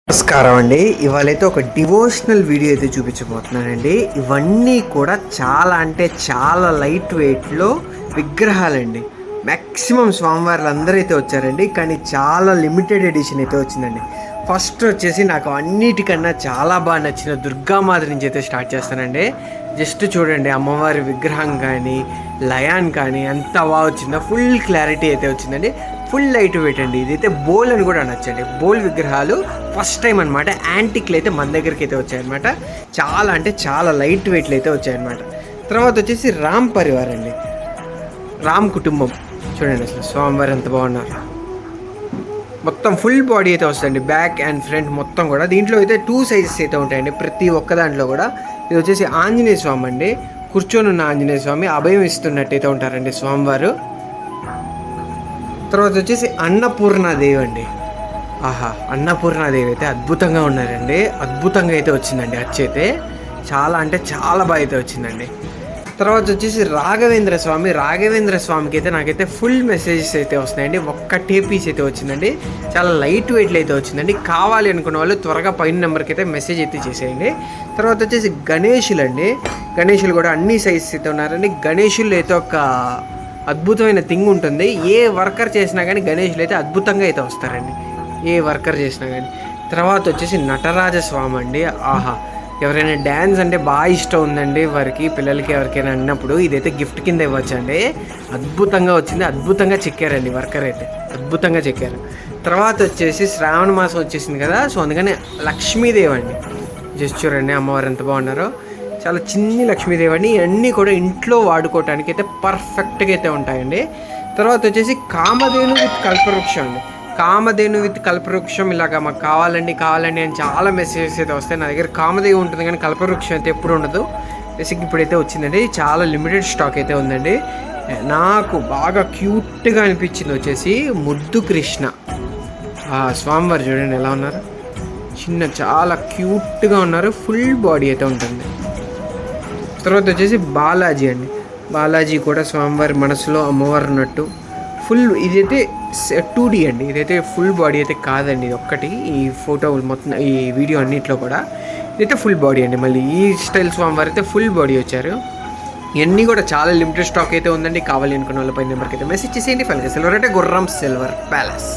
నమస్కారం అండి. ఇవాళైతే ఒక డివోషనల్ వీడియో అయితే చూపించబోతున్నానండి. ఇవన్నీ కూడా చాలా అంటే చాలా లైట్ వెయిట్లో విగ్రహాలండి. మ్యాక్సిమం స్వామివార్లు అందరూ అయితే వచ్చారండి, కానీ చాలా లిమిటెడ్ ఎడిషన్ అయితే వచ్చిందండి. ఫస్ట్ వచ్చేసి నాకు అన్నిటికన్నా చాలా బాగా నచ్చిన దుర్గామాత నుంచి అయితే స్టార్ట్ చేస్తానండి. జస్ట్ చూడండి, అమ్మవారి విగ్రహం కానీ లయాన్ కానీ ఎంత బాగా వచ్చిందో, ఫుల్ క్లారిటీ అయితే వచ్చిందండి. ఫుల్ లైట్ వెయిట్ అండి. ఇదైతే బోల్ అని కూడా అనొచ్చండి. బోల్ విగ్రహాలు ఫస్ట్ టైం అనమాట. యాంటిక్లు అయితే మన దగ్గరికి అయితే వచ్చాయన్నమాట. చాలా అంటే చాలా లైట్ వెయిట్లు అయితే వచ్చాయన్నమాట. తర్వాత వచ్చేసి రామ్ పరివార్ అండి, రామ్ కుటుంబం. చూడండి అసలు స్వామివారు ఎంత బాగున్నారు. మొత్తం ఫుల్ బాడీ అయితే వస్తుందండి, బ్యాక్ అండ్ ఫ్రంట్ మొత్తం కూడా. దీంట్లో అయితే 2 సైజెస్ అయితే ఉంటాయండి ప్రతి ఒక్క దాంట్లో కూడా. ఇది వచ్చేసి ఆంజనేయ స్వామి అండి, కూర్చొని ఉన్న ఆంజనేయ స్వామి, అభయం ఇస్తున్నట్టయితే ఉంటారండి స్వామివారు. తర్వాత వచ్చేసి అన్నపూర్ణాదేవి అండి. ఆహా, అన్నపూర్ణాదేవి అయితే అద్భుతంగా ఉన్నారండి. అద్భుతంగా అయితే వచ్చిందండి. అయితే చాలా అంటే చాలా బాగా అయితే వచ్చిందండి. తర్వాత వచ్చేసి రాఘవేంద్ర స్వామి. రాఘవేంద్ర స్వామికి అయితే నాకైతే ఫుల్ మెసేజెస్ అయితే వస్తున్నాయండి. ఒక్కటే పీస్ అయితే వచ్చిందండి. చాలా లైట్ వెయిట్లో అయితే వచ్చిందండి. కావాలి అనుకున్న వాళ్ళు త్వరగా పైన నెంబర్కి అయితే మెసేజ్ అయితే చేసేయండి. తర్వాత వచ్చేసి గణేషులు అండి. గణేషులు కూడా అన్ని సైజెస్ అయితే ఉన్నారండి. గణేషులు అయితే ఒక అద్భుతమైన థింగ్ ఉంటుంది. ఏ వర్కర్ చేసినా కానీ గణేషులు అయితే అద్భుతంగా అయితే వస్తారండి, ఏ వర్కర్ చేసినా కానీ. తర్వాత వచ్చేసి నటరాజ స్వామి అండి. ఆహా, ఎవరైనా డ్యాన్స్ అంటే బాగా ఇష్టం ఉందండి వారికి, పిల్లలకి ఎవరికైనా అన్నప్పుడు ఇదైతే గిఫ్ట్ కింద ఇవ్వచ్చండి. అద్భుతంగా వచ్చింది, అద్భుతంగా చెక్కారండి వర్కర్ అయితే, అద్భుతంగా చెక్కారు. తర్వాత వచ్చేసి శ్రావణ మాసం వచ్చేసింది కదా, సో అందుకని లక్ష్మీదేవి అండి. జస్ట్ చూడండి అమ్మవారు ఎంత బాగున్నారో. చాలా చిన్ని లక్ష్మీదేవి అండి. ఇవన్నీ కూడా ఇంట్లో వాడుకోవటానికి అయితే పర్ఫెక్ట్గా అయితే ఉంటాయండి. తర్వాత వచ్చేసి కామధేను విత్ కల్పవృక్షం అండి. కామధేను విత్ కల్పవృక్షం ఇలాగా మాకు కావాలండి అని చాలా మెసేజెస్ అయితే వస్తాయి. నా దగ్గర కామధేవి ఉంటుంది కానీ కల్పవృక్షం అయితే ఎప్పుడు ఉండదు. బేసిక్ ఇప్పుడైతే వచ్చిందండి, చాలా లిమిటెడ్ స్టాక్ అయితే ఉందండి. నాకు బాగా క్యూట్గా అనిపించింది వచ్చేసి ముద్దు కృష్ణ. స్వామివారు చూడండి ఎలా ఉన్నారు, చాలా క్యూట్గా ఉన్నారు. ఫుల్ బాడీ అయితే ఉంటుంది. తర్వాత వచ్చేసి బాలాజీ అండి. బాలాజీ కూడా స్వామివారి మనసులో అమ్మవారు ఉన్నట్టు ఫుల్. ఇదైతే 2D అండి, ఇదైతే ఫుల్ బాడీ అయితే కాదండి. ఇది ఒక్కటి ఈ ఫోటో మొత్తం ఈ వీడియో అన్నింటిలో కూడా ఇదైతే ఫుల్ బాడీ అండి. మళ్ళీ ఈ స్టైల్ స్వామివారు అయితే ఫుల్ బాడీ వచ్చారు. ఇవన్నీ కూడా చాలా లిమిటెడ్ స్టాక్ అయితే ఉందండి. కావాలి అనుకున్న వాళ్ళపై నెంబర్కి అయితే మెసేజ్ చేసేయండి. ఫైనల్గా సిల్వర్ అంటే గుర్రం సిల్వర్ ప్యాలెస్.